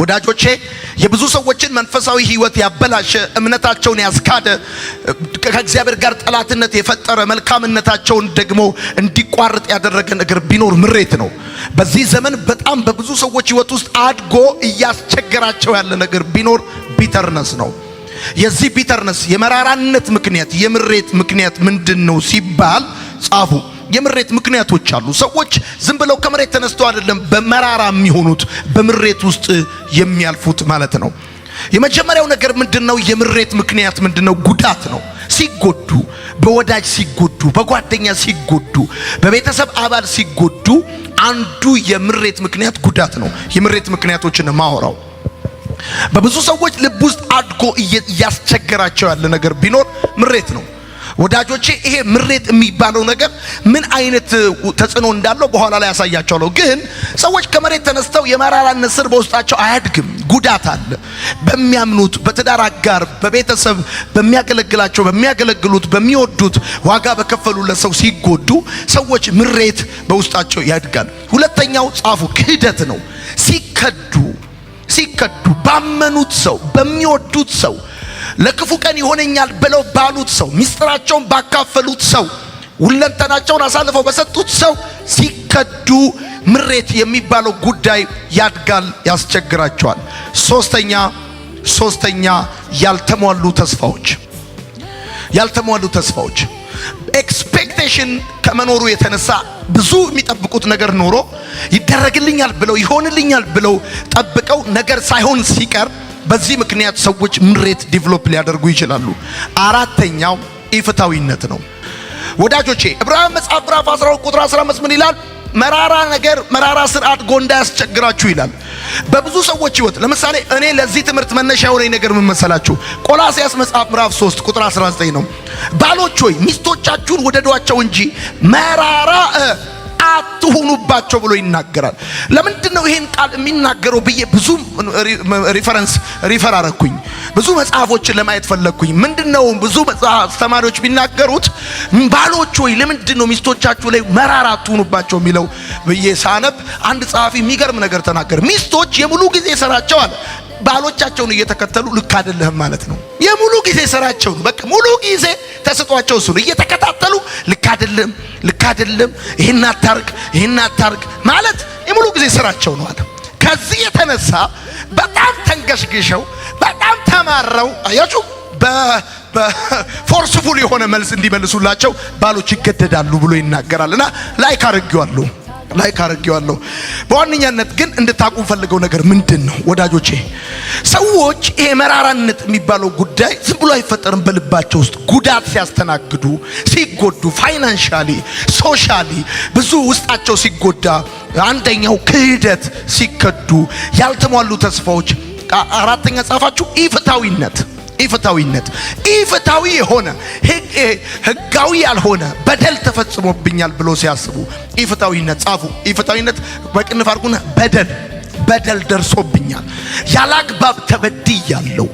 ወዳጆቼ የብዙ ሰዎችን መንፈሳዊ ህይወት ያበላሸ እምነታቸውን ያስካደ ከእግዚአብሔር ጋር ጠላትነት የፈጠረ መልካምነታቸውን ደግሞ እንዲቋርጥ ያደረገ ነገር ቢኖር ምሬት ነው። በዚህ ዘመን በጣም በብዙ ሰዎች ህይወት ውስጥ አድጎ እያስቸገራቸው ያለ ነገር ቢኖር ቢተርነስ ነው። የዚህ ቢተርነስ የመራራነት ምክንያት የምሬት ምክንያት ምንድነው ሲባል ጻፉ። የምሬት ምክንያቶች አሉ። ሰዎች ዝም ብለው ከመሬት ተነስተው አይደለም በመራራ የሚሆኑት በምሬት ውስጥ የሚያልፉት ማለት ነው። የመጀመሪያው ነገር ምንድነው? የምሬት ምክንያት ምንድነው? ጉዳት ነው። ሲጎዱ፣ በወዳጅ ሲጎዱ፣ በጓደኛ ሲጎዱ፣ በቤተሰብ አባል ሲጎዱ አንዱ የምሬት ምክንያት ጉዳት ነው። የምሬት ምክንያቶችን ማወራው በብዙ ሰዎች ልብ ውስጥ አድጎ እያስቸገራቸው ያለ ነገር ቢኖር ምሬት ነው። ወዳጆቼ ይሄ ምሬት የሚባለው ነገር ምን አይነት ተጽዕኖ እንዳለው በኋላ ላይ ያሳያቸዋለሁ። ግን ሰዎች ከመሬት ተነስተው የመራራነት ስር በውስጣቸው አያድግም። ጉዳት አለ። በሚያምኑት በትዳር አጋር፣ በቤተሰብ በሚያገለግላቸው በሚያገለግሉት በሚወዱት ዋጋ በከፈሉለት ሰው ሲጎዱ ሰዎች ምሬት በውስጣቸው ያድጋል። ሁለተኛው ጻፉ፣ ክህደት ነው። ሲከዱ ባመኑት ሰው በሚወዱት ሰው ለክፉ ቀን ይሆነኛል ብለው ባሉት ሰው ሚስጥራቸውን ባካፈሉት ሰው ሁለንተናቸውን አሳልፈው በሰጡት ሰው ሲከዱ ምሬት የሚባለው ጉዳይ ያድጋል፣ ያስቸግራቸዋል። ሶስተኛ ያልተሟሉ ተስፋዎች ኤክስፔክቴሽን ከመኖሩ የተነሳ ብዙ የሚጠብቁት ነገር ኖሮ ይደረግልኛል ብለው ይሆንልኛል ብለው ጠብቀው ነገር ሳይሆን ሲቀር በዚህ ምክንያት ሰዎች ምሬት ዲቨሎፕ ሊያደርጉ ይችላሉ። አራተኛው ኢፍታዊነት ነው። ወዳጆቼ ዕብራውያን መጽሐፍ ምዕራፍ 12 ቁጥር 15 ምን ይላል? መራራ ስር አድጎ እንዳያስቸግራችሁ ይላል። በብዙ ሰዎች ህይወት ለምሳሌ እኔ ለዚህ ትምህርት መነሻ የሆነኝ ነገር ምን መሰላችሁ? ቆላስይስ መጽሐፍ ምዕራፍ 3 ቁጥር 19 ነው። ባሎች ሆይ ሚስቶቻችሁን ውደዷቸው እንጂ መራራ አትሁኑባቸው ብሎ ይናገራል። ለምንድን ነው ይሄን ቃል የሚናገረው ብዬ ብዙ ሪፈር አረኩኝ። ብዙ መጽሐፎችን ለማየት ፈለኩኝ። ምንድነው ብዙ አስተማሪዎች ቢናገሩት ባሎች ሆይ ለምንድን ነው ሚስቶቻችሁ ላይ መራራ አትሁኑባቸው የሚለው ብዬ ሳነብ አንድ ጸሐፊ የሚገርም ነገር ተናገረ። ሚስቶች የሙሉ ጊዜ ስራቸው አለ ባሎቻቸውን እየተከተሉ ልክ አይደለም ማለት ነው። የሙሉ ጊዜ ስራቸው በቃ ሙሉ ጊዜ ተሰጧቸው እሱ እየተከታተሉ ልክ አይደለም ይሄን አታርግ ማለት የሙሉ ጊዜ ስራቸው ነው አለ። ከዚህ የተነሳ በጣም ተንገሽግሸው በጣም ተማረው አያችሁ በፎርስፉል የሆነ መልስ እንዲመልሱላቸው ባሎች ይገደዳሉ ብሎ ይናገራልና ላይክ አድርጌዋለሁ። በዋነኛነት ግን እንድታቁ ፈልገው ነገር ምንድነው ወዳጆቼ? ሰዎች ይሄ መራራነት የሚባለው ጉዳይ ዝም ብሎ አይፈጠርም። በልባቸው ውስጥ ጉዳት ሲያስተናግዱ ሲጎዱ፣ ፋይናንሻሊ ሶሻሊ ብዙ ውስጣቸው ሲጎዳ፣ አንደኛው ክህደት ሲከዱ፣ ያልተሟሉ ተስፋዎች፣ አራተኛ ጻፋችሁ ኢፍታዊ የሆነ ህጋዊ ያልሆነ በደል ተፈጽሞብኛል ብሎ ሲያስቡ ኢፍታዊነት ጻፉ። ኢፍታዊነት በቅንፍ አድርጉና በደል ደርሶብኛል፣ ያላግባብ ተበድያለሁ፣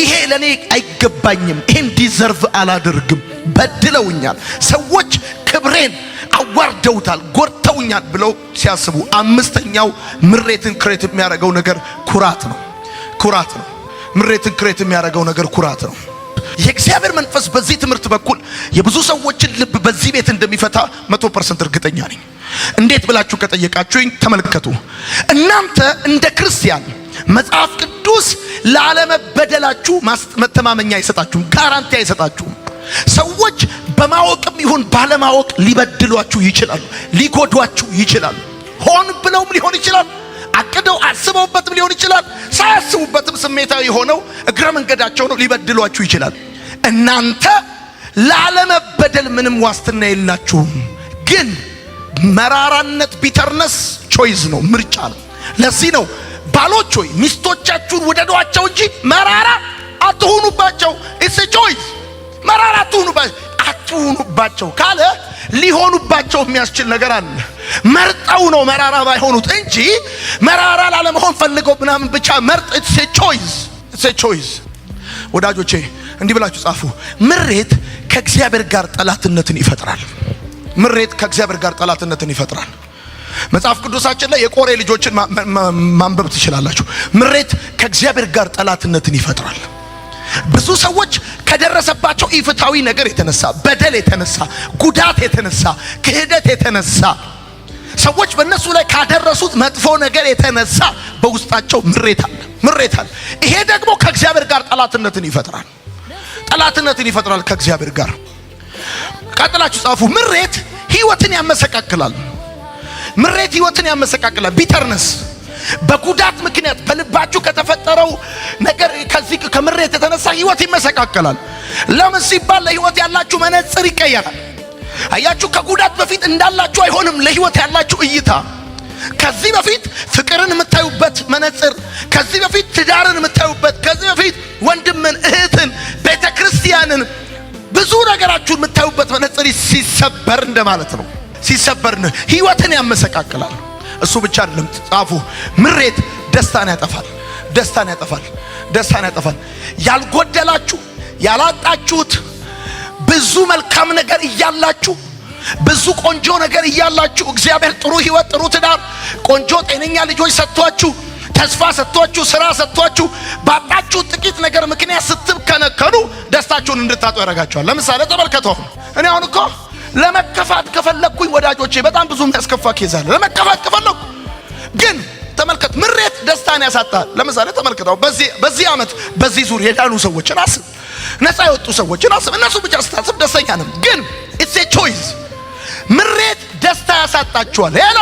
ይሄ ለኔ አይገባኝም፣ ይሄን ዲዘርቭ አላደርግም፣ በድለውኛል፣ ሰዎች ክብሬን አዋርደውታል፣ ጎድተውኛል ብለው ሲያስቡ። አምስተኛው ምሬትን ክሬት የሚያደርገው ነገር ኩራት ነው። ምሬትን ክሬት የሚያደርገው ነገር ኩራት ነው። የእግዚአብሔር መንፈስ በዚህ ትምህርት በኩል የብዙ ሰዎችን ልብ በዚህ ቤት እንደሚፈታ 100% እርግጠኛ ነኝ። እንዴት ብላችሁ ከጠየቃችሁኝ ተመልከቱ። እናንተ እንደ ክርስቲያን መጽሐፍ ቅዱስ ላለመበደላችሁ መተማመኛ አይሰጣችሁም፣ ጋራንቲ አይሰጣችሁም። ሰዎች በማወቅም ይሁን ባለማወቅ ሊበድሏችሁ ይችላሉ፣ ሊጎዷችሁ ይችላሉ። ሆን ብለውም ሊሆን ይችላል፣ አቅደው አስበውበትም ሊሆን ይችላል፣ ሳያስቡበትም ስሜታዊ ሆነው እግረ መንገዳቸው ነው ሊበድሏችሁ ይችላል። እናንተ ላለመበደል ምንም ዋስትና የላችሁም። ግን መራራነት ቢተርነስ ቾይዝ ነው፣ ምርጫ ነው። ለዚህ ነው ባሎች ሆይ ሚስቶቻችሁን ውደዷቸው እንጂ መራራ አትሁኑባቸው። ኢትስ ቾይዝ። መራራ አትሁኑባቸው ካለ ሊሆኑባቸው የሚያስችል ነገር አለ። መርጠው ነው መራራ ባይሆኑት እንጂ መራራ ላለመሆን ፈልገው ምናምን ብቻ መርጥ። ኢትስ ቾይዝ። ወዳጆቼ እንዲህ ብላችሁ ጻፉ። ምሬት ከእግዚአብሔር ጋር ጠላትነትን ይፈጥራል። መጽሐፍ ቅዱሳችን ላይ የቆሬ ልጆችን ማንበብ ትችላላችሁ። ምሬት ከእግዚአብሔር ጋር ጠላትነትን ይፈጥራል። ብዙ ሰዎች ከደረሰባቸው ኢፍታዊ ነገር የተነሳ፣ በደል የተነሳ፣ ጉዳት የተነሳ፣ ክህደት የተነሳ፣ ሰዎች በእነሱ ላይ ካደረሱት መጥፎ ነገር የተነሳ በውስጣቸው ምሬት አለ። ይሄ ደግሞ ከእግዚአብሔር ጋር ጠላትነትን ይፈጥራል ከእግዚአብሔር ጋር። ቀጥላችሁ ጻፉ። ምሬት ህይወትን ያመሰቃቅላል። ቢተርነስ በጉዳት ምክንያት በልባችሁ ከተፈጠረው ነገር ከዚህ ከምሬት የተነሳ ህይወት ይመሰቃቀላል። ለምን ሲባል ለህይወት ያላችሁ መነጽር ይቀየራል። አያችሁ፣ ከጉዳት በፊት እንዳላችሁ አይሆንም ለህይወት ያላችሁ እይታ። ከዚህ በፊት ፍቅርን የምታዩበት መነጽር፣ ከዚህ በፊት ትዳርን የምታዩበት፣ ከዚህ በፊት ወንድምን፣ እህትን፣ ቤተክርስቲያንን፣ ብዙ ነገራችሁን የምታዩበት መነጽር ሲሰበር እንደማለት ነው። ሲሰበር ህይወትን ያመሰቃቅላል። እሱ ብቻ አይደለም፣ ጻፉ። ምሬት ደስታን ያጠፋል። ያልጎደላችሁ ያላጣችሁት ብዙ መልካም ነገር እያላችሁ፣ ብዙ ቆንጆ ነገር እያላችሁ፣ እግዚአብሔር ጥሩ ህይወት፣ ጥሩ ትዳር፣ ቆንጆ ጤነኛ ልጆች ሰጥቷችሁ፣ ተስፋ ሰጥቷችሁ፣ ስራ ሰጥቷችሁ፣ ባጣችሁ ጥቂት ነገር ምክንያት ስትከነከኑ ደስታችሁን እንድታጡ ያደርጋችኋል። ለምሳሌ ተመልከቱ። እኔ አሁን እኮ ለመከፋት ከፈለኩኝ ወዳጆቼ በጣም ብዙ የሚያስከፋ ኬዝ አለ። ለመከፋት ከፈለኩ ግን ተመልከት፣ ምሬት ደስታን ያሳጣል። ለምሳሌ ተመልከቱ፣ በዚህ ዓመት በዚህ ዙር የዳኑ ሰዎችን አስብ፣ ነፃ የወጡ ሰዎችን አስብ። እነሱ ብቻ ስታስብ ደስተኛ ነን፣ ግን ኢትስ ኤ ቾይስ። ምሬት ደስታ ያሳጣችኋል። ሄሎ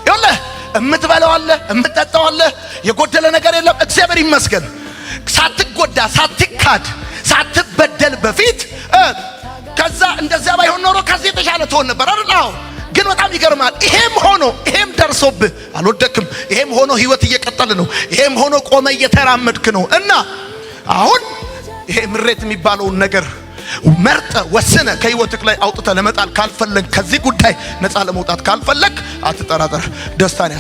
ይኸውልህ፣ የምትበላው አለ፣ የምትጠጣው አለ፣ የጎደለ ነገር የለም። እግዚአብሔር ይመስገን። ሳትጎዳ፣ ሳትካድ፣ ሳትበደል በፊት ከዛ እንደዚያ ባይሆን ኖሮ ከዚህ የተሻለ ትሆን ነበር አይደል? አዎ። ግን በጣም ይገርማል። ይሄም ደርሶብህ አልወደክም። ይሄም ሆኖ ህይወት እየቀጠለ ነው። ይሄም ሆኖ ቆመ እየተራመድክ ነው። እና አሁን ይሄ ምሬት የሚባለውን ነገር መርጠ ወስነ ከህይወትክ ላይ አውጥተ ለመጣል ካልፈለግ፣ ከዚህ ጉዳይ ነፃ ለመውጣት ካልፈለግ፣ አትጠራጠር፣ ደስታን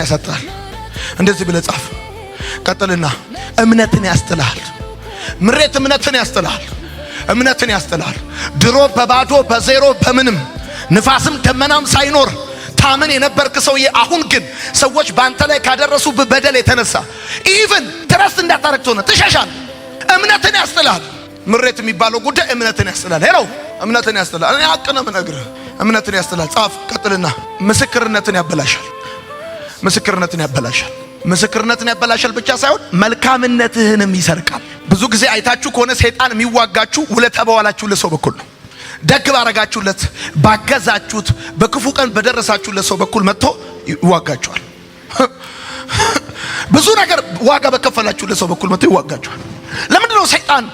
ያሳጣል። እንደዚህ ብለህ ጻፍ። ቀጥልና እምነትን ያስጥልሃል። ምሬት እምነትን ያስጥልሃል። ድሮ በባዶ በዜሮ በምንም ንፋስም ደመናም ሳይኖር ታምን የነበርክ ሰውዬ፣ አሁን ግን ሰዎች ባንተ ላይ ካደረሱብህ በደል የተነሳ ኢቭን ትረስት እንዳታረግ ሆነ ትሸሻል። እምነትን ያስጥልሃል። ምሬት የሚባለው ጉዳይ እምነትን ያስጥልሃል። ሄሎ እምነትን ያስጥልሃል። እኔ ሀቅ ነው የምነግርህ። እምነትን ያስጥልሃል። ጻፍ። ቀጥልና ምስክርነትን ያበላሻል ብቻ ሳይሆን መልካምነትህንም ይሰርቃል። ብዙ ጊዜ አይታችሁ ከሆነ ሰይጣን የሚዋጋችሁ ውለታ በዋላችሁለት ሰው በኩል ነው። ደግ ባረጋችሁለት፣ ባገዛችሁት፣ በክፉ ቀን በደረሳችሁለት ሰው በኩል መጥቶ ይዋጋችኋል። ብዙ ነገር ዋጋ በከፈላችሁለት ሰው በኩል መጥቶ ይዋጋችኋል። ለምንድን ነው ሰይጣን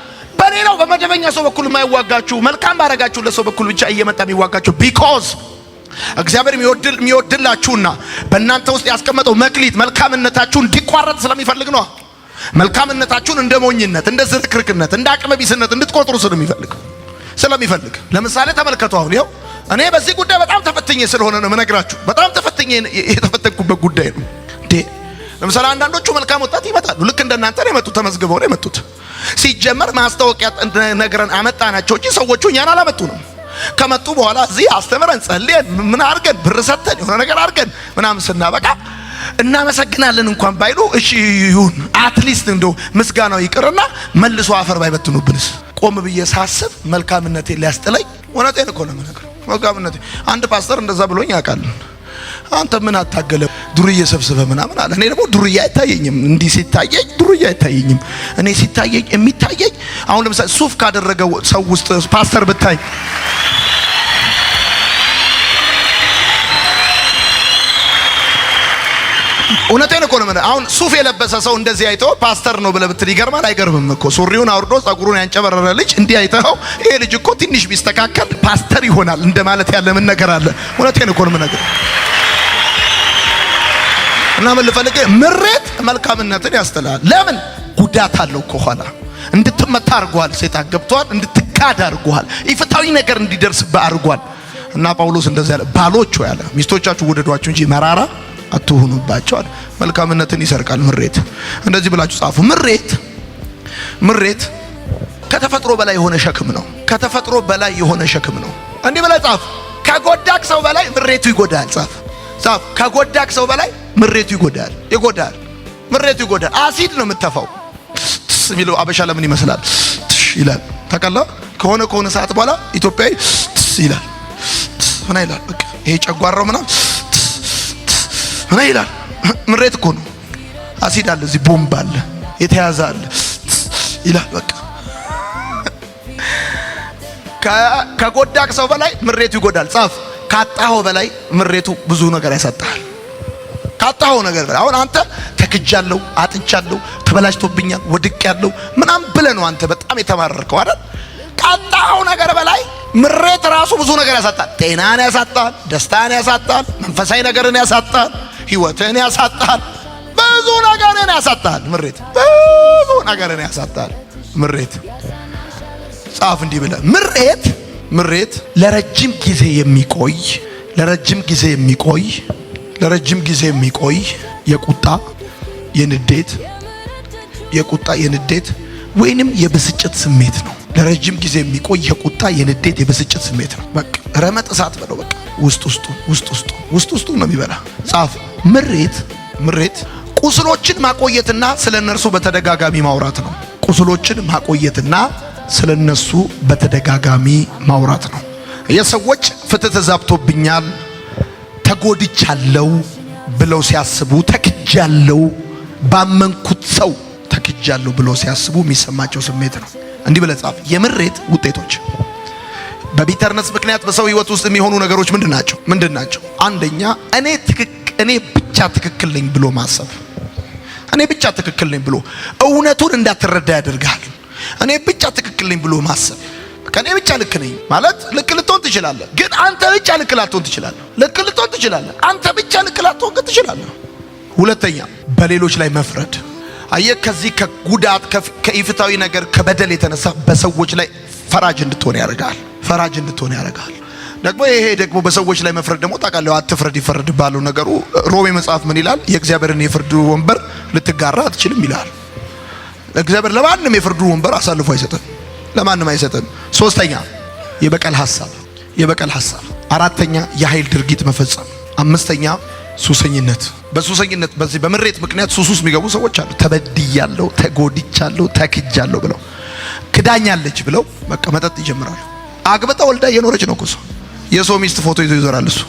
በሌላው በመደበኛ ሰው በኩል የማይዋጋችሁ? መልካም ባረጋችሁለት ሰው በኩል ብቻ እየመጣ የሚዋጋችሁ? ቢኮዝ እግዚአብሔር የሚወድላችሁና በእናንተ ውስጥ ያስቀመጠው መክሊት መልካምነታችሁን እንዲቋረጥ ስለሚፈልግ ነው። መልካምነታችሁን እንደ ሞኝነት፣ እንደ ዝርክርክነት፣ እንደ አቅመ ቢስነት እንድትቆጥሩ ስለሚፈልግ ለምሳሌ ተመልከቱ። አሁን ይኸው እኔ በዚህ ጉዳይ በጣም ተፈትኜ ስለሆነ ነው የምነግራችሁ። በጣም ተፈትኜ የተፈተንኩበት ጉዳይ ነው። ለምሳሌ አንዳንዶቹ መልካም ወጣት ይመጣሉ። ልክ እንደናንተ ነው የመጡት፣ ተመዝግበው ነው የመጡት። ሲጀመር ማስታወቂያ ነገረን አመጣናቸው እንጂ ሰዎቹ እኛን አላመጡንም። ከመጡ በኋላ እዚህ አስተምረን ጸልየን ምን አድርገን ብር ሰጥተን የሆነ ነገር አድርገን ምናምን ስናበቃ እናመሰግናለን እንኳን ባይሉ እሺ ይሁን፣ አትሊስት እንደው ምስጋናው ይቅርና መልሶ አፈር ባይበትኑብንስ? ቆም ብዬ ሳስብ መልካምነቴ ሊያስጥለኝ፣ እውነቴን እኮ ነው የምነግርህ። መልካምነቴ አንድ ፓስተር እንደዛ ብሎኝ ያውቃል። አንተ ምን አታገለ ዱርዬ ሰብስበህ ምናምን አለ። እኔ ደግሞ ዱርዬ አይታየኝም። እንዲህ ሲታየኝ ዱርዬ አይታየኝም። እኔ ሲታየኝ የሚታየኝ አሁን ለምሳሌ ሱፍ ካደረገው ሰው ውስጥ ፓስተር ብታይ እውነቴን እኮ ነው። አሁን ሱፍ የለበሰ ሰው እንደዚህ አይተው ፓስተር ነው ብለህ ብትል ይገርማል? አይገርምም እኮ። ሱሪውን አውርዶ ጸጉሩን ያንጨበረረ ልጅ እንዲህ አይተው ይሄ ልጅ እኮ ትንሽ ቢስተካከል ፓስተር ይሆናል እንደማለት ያለ ምን ነገር አለ? እውነቴን እኮ ነው የምነግርህ። እና ምን ልፈልግ፣ ምሬት መልካምነትን ያስጥላል። ለምን? ጉዳት አለው ከኋላ። እንድትመታ አድርጓል ሰይጣን፣ ገብቷል። እንድትካድ አድርጓል። ኢፍታዊ ነገር እንዲደርስብህ አድርጓል። እና ጳውሎስ እንደዚህ ያለ ባሎች ያለ ሚስቶቻችሁ ውደዷቸው እንጂ መራራ አትሁኑባቸዋል። መልካምነትን ይሰርቃል ምሬት። እንደዚህ ብላችሁ ጻፉ። ምሬት ከተፈጥሮ በላይ የሆነ ሸክም ነው። እንዲህ ብለህ ጻፍ። ከጎዳክ ሰው በላይ ምሬቱ ይጎዳል። ጻፍ። ከጎዳክ ሰው በላይ ምሬቱ ይጎዳል። ምሬቱ ይጎዳል። አሲድ ነው የምትተፋው። የሚለው አበሻ ለምን ይመስላል ይላል። ተቀላ ከሆነ ሰዓት በኋላ ኢትዮጵያዊ ይላል። ምን ይላል? በቃ ይሄ ጨጓራው ምናምን ምን ይላል? ምሬት እኮ ነው። አሲድ አለ እዚህ፣ ቦምብ አለ፣ የተያዘ አለ ይላል። በቃ ከጎዳክ ሰው በላይ ምሬቱ ይጎዳል። ጻፍ። ካጣኸው በላይ ምሬቱ ብዙ ነገር ያሳጣሃል። ካጣኸው ነገር በላይ አሁን አንተ ተክጃለሁ፣ አጥቻለሁ፣ ተበላሽቶብኛል፣ ወድቄያለሁ ምናምን ብለህ ነው አንተ በጣም የተማረርከው አይደል? ካጣኸው ነገር በላይ ምሬት ራሱ ብዙ ነገር ያሳጣል። ጤናን ያሳጣል፣ ደስታን ያሳጣል፣ መንፈሳዊ ነገርን ያሳጣል፣ ህይወትን ያሳጣል፣ ብዙ ነገርን ያሳጣል። ብዙ ነገርን ያሳጣል ምሬት። ጻፍ እንዲህ ብለህ ምሬት ለረጅም ጊዜ የሚቆይ የቁጣ የንዴት ወይንም የብስጭት ስሜት ነው። ለረጅም ጊዜ የሚቆይ የቁጣ የንዴት የብስጭት ስሜት ነው። በቃ ረመጥ እሳት በለው። በቃ ውስጡ ነው የሚበላ። ጻፍ። ምሬት ቁስሎችን ማቆየትና ስለነርሱ በተደጋጋሚ ማውራት ነው። የሰዎች ፍትህ ተዛብቶብኛል፣ ተጎድቻለሁ ብለው ሲያስቡ፣ ተክጃለሁ ባመንኩት ሰው ተክጃለሁ ብለው ሲያስቡ የሚሰማቸው ስሜት ነው። እንዲህ ብለህ ጻፍ። የምሬት ውጤቶች በቢተርነስ ምክንያት በሰው ህይወት ውስጥ የሚሆኑ ነገሮች ምንድን ናቸው? አንደኛ እኔ ብቻ ትክክል ነኝ ብሎ ማሰብ። እኔ ብቻ ትክክል ነኝ ብሎ እውነቱን እንዳትረዳ ያደርጋል። እኔ ብቻ ትክክል ነኝ ብሎ ማሰብ። ከኔ ብቻ ልክ ነኝ ማለት ልክ ልትሆን ትችላለህ፣ ግን አንተ ብቻ ልክ ላትሆን ትችላለህ። ልክ ልትሆን ትችላለህ፣ አንተ ብቻ ልክ ላትሆን ትችላለህ። ሁለተኛ በሌሎች ላይ መፍረድ። አየህ፣ ከዚህ ከጉዳት ከኢፍታዊ ነገር ከበደል የተነሳ በሰዎች ላይ ፈራጅ እንድትሆን ያደርጋል። ደግሞ ይሄ ደግሞ በሰዎች ላይ መፍረድ ደግሞ ታውቃለህ፣ አትፍረድ ይፈረድብሃል ነገሩ። ሮሜ መጽሐፍ ምን ይላል? የእግዚአብሔርን የፍርድ ወንበር ልትጋራ አትችልም ይላል። እግዚአብሔር ለማንም የፍርዱ ወንበር አሳልፎ አይሰጥም፣ ለማንም አይሰጥም። ሶስተኛ የበቀል ሐሳብ። አራተኛ የኃይል ድርጊት መፈጸም። አምስተኛ ሱሰኝነት። በዚህ በምሬት ምክንያት ሱስ ውስጥ የሚገቡ ሰዎች አሉ። ተበድያለሁ፣ ተጎድቻለሁ፣ ተክጃለሁ ብለው ክዳኛለች ብለው በቃ መጠጥ ይጀምራሉ። አግብታ ወልዳ እየኖረች ነው እኮ እሱ። የሰው ሚስት ፎቶ ይዞ ይዞራል እሱ።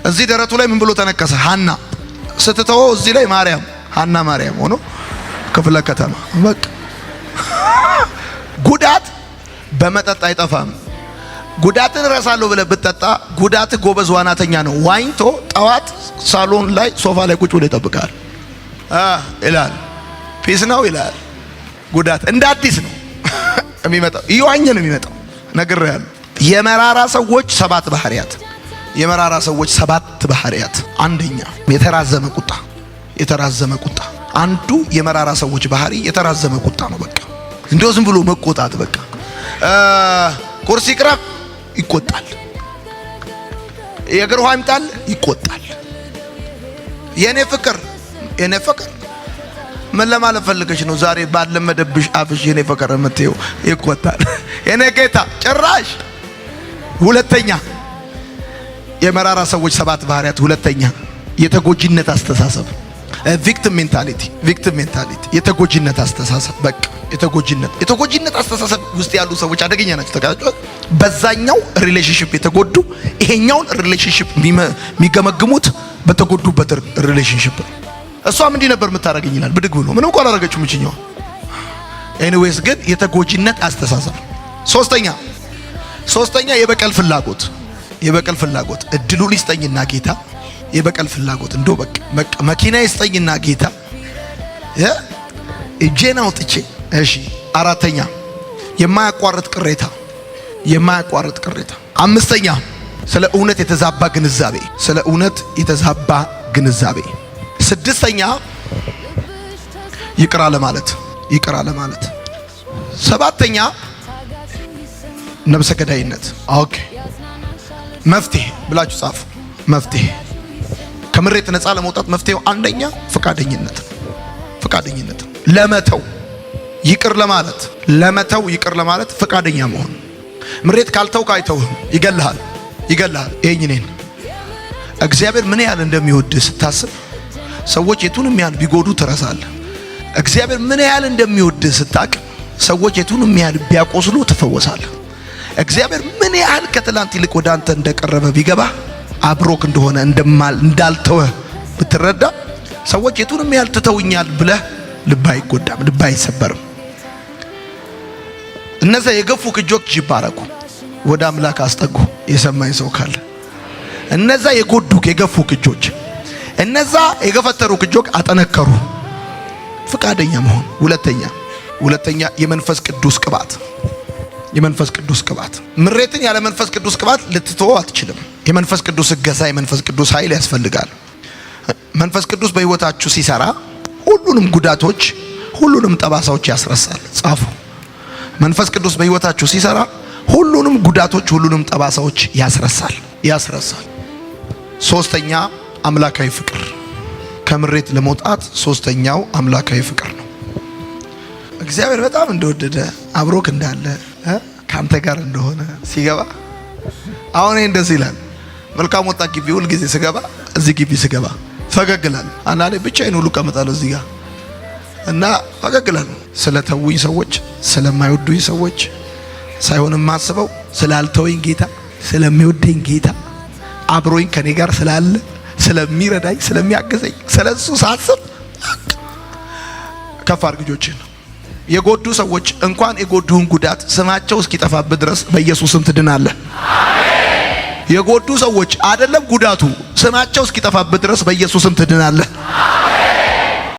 እዚህ ደረቱ ላይ ምን ብሎ ተነከሰ? ሐና ስትተወው እዚህ ላይ ሐና ማርያም ሆኖ ክፍለ ከተማ። በቃ ጉዳት በመጠጥ አይጠፋም። ጉዳትን ረሳለሁ ብለህ ብትጠጣ ጉዳት ጎበዝ ዋናተኛ ነው። ዋኝቶ ጠዋት ሳሎን ላይ ሶፋ ላይ ቁጭ ብሎ ይጠብቃል ይላል። ፒስ ነው ይላል። ጉዳት እንደ አዲስ ነው የሚመጣው፣ እየዋኘ ነው የሚመጣው። ነግሬሃለሁ። የመራራ ሰዎች ሰባት ባህሪያት። አንደኛ የተራዘመ ቁጣ። አንዱ የመራራ ሰዎች ባህሪ የተራዘመ ቁጣ ነው። በቃ እንደው ዝም ብሎ መቆጣት። በቃ ኩርሲ ቅረብ ይቆጣል፣ የእግር ውሃ ይምጣል ይቆጣል። የኔ ፍቅር ምን ለማለት ፈልገሽ ነው? ዛሬ ባለመደብሽ አፍሽ የኔ ፍቅር የምትይው ይቆጣል። የኔ ጌታ ጭራሽ። ሁለተኛ የመራራ ሰዎች ሰባት ባህሪያት። ሁለተኛ የተጎጂነት አስተሳሰብ፣ ቪክቲም ሜንታሊቲ። የተጎጂነት አስተሳሰብ። በቃ የተጎጂነት አስተሳሰብ ውስጥ ያሉ ሰዎች አደገኛ ናቸው። ተጋጭቷል። በዛኛው ሪሌሽንሺፕ የተጎዱ ይሄኛውን ሪሌሽንሺፕ የሚገመግሙት በተጎዱበት ሪሌሽንሺፕ ነው። እሷም እንዲህ ነበር የምታረገኝ ይላል ብድግ ብሎ። ምንም እንኳን አላረገችው ምንጭኛው። ኤኒዌይስ ግን የተጎጂነት አስተሳሰብ። ሶስተኛ የበቀል ፍላጎት። እድሉን ይስጠኝና ጌታ የበቀል ፍላጎት። እንደው በቃ መኪና ይስጠኝና ጌታ እጄን አውጥቼ። እሺ። አራተኛ የማያቋርጥ ቅሬታ። አምስተኛ ስለ እውነት የተዛባ ግንዛቤ። ስድስተኛ ይቅር አለማለት። ሰባተኛ ነፍሰ ገዳይነት። ኦኬ። መፍትሄ ብላችሁ ጻፉ። መፍትሄ ከምሬት ነፃ ለመውጣት መፍትሄው አንደኛ ፈቃደኝነት። ለመተው ይቅር ለማለት ፈቃደኛ መሆን። ምሬት ካልተውክ አይተውህም፣ ይገልሃል። ይሄን እግዚአብሔር ምን ያህል እንደሚወድህ ስታስብ ሰዎች የቱንም ያህል ቢጎዱ ትረሳለህ። እግዚአብሔር ምን ያህል እንደሚወድህ ስታቅ ሰዎች የቱንም ያህል ቢያቆስሉ ትፈወሳለህ። እግዚአብሔር ምን ያህል ከትላንት ይልቅ ወደ አንተ እንደቀረበ ቢገባ አብሮክ እንደሆነ እንዳልተወ ብትረዳ ሰዎች የቱንም ያህል ትተውኛል ብለህ ልብ አይጎዳም፣ ልብ አይሰበርም። እነዛ የገፉ እጆች ይባረኩ፣ ወደ አምላክ አስጠጉ። የሰማኝ ሰው ካለ እነዛ የጎዱክ የገፉክ እጆች፣ እነዛ የገፈተሩክ እጆች አጠነከሩ። ፍቃደኛ መሆን። ሁለተኛ የመንፈስ ቅዱስ ቅባት። የመንፈስ ቅዱስ ቅባት ምሬትን ያለ መንፈስ ቅዱስ ቅባት ልትተው አትችልም። የመንፈስ ቅዱስ እገዛ፣ የመንፈስ ቅዱስ ኃይል ያስፈልጋል። መንፈስ ቅዱስ በህይወታችሁ ሲሰራ ሁሉንም ጉዳቶች፣ ሁሉንም ጠባሳዎች ያስረሳል። ጻፉ። መንፈስ ቅዱስ በህይወታችሁ ሲሰራ ሁሉንም ጉዳቶች፣ ሁሉንም ጠባሳዎች ያስረሳል። ሶስተኛ አምላካዊ ፍቅር። ከምሬት ለመውጣት ሶስተኛው አምላካዊ ፍቅር ነው። እግዚአብሔር በጣም እንደወደደ አብሮክ እንዳለ ካንተ ጋር እንደሆነ ሲገባ አሁን እንደዚህ ይላል። መልካም ወጣት ግቢ ሁሉ ጊዜ ስገባ እዚህ ግቢ ስገባ ፈገግላለሁ። አንዳንዴ ብቻዬን ሁሉ ቀመጣለሁ እዚህ ጋር እና ፈገግላለሁ። ስለተውኝ ሰዎች፣ ስለማይወዱኝ ሰዎች ሳይሆን የማስበው ስላልተወኝ ጌታ፣ ስለሚወደኝ ጌታ፣ አብሮኝ ከኔ ጋር ስላለ፣ ስለሚረዳኝ፣ ስለሚያግዘኝ ስለሱ ሳስብ ከፍ አድርግ እጆችን። የጎዱ ሰዎች እንኳን የጎዱን ጉዳት ስማቸው እስኪጠፋበት ድረስ በኢየሱስ ስም ትድናለህ። የጎዱ ሰዎች አይደለም ጉዳቱ ስማቸው እስኪጠፋበት ድረስ በኢየሱስ ስም ትድናለህ።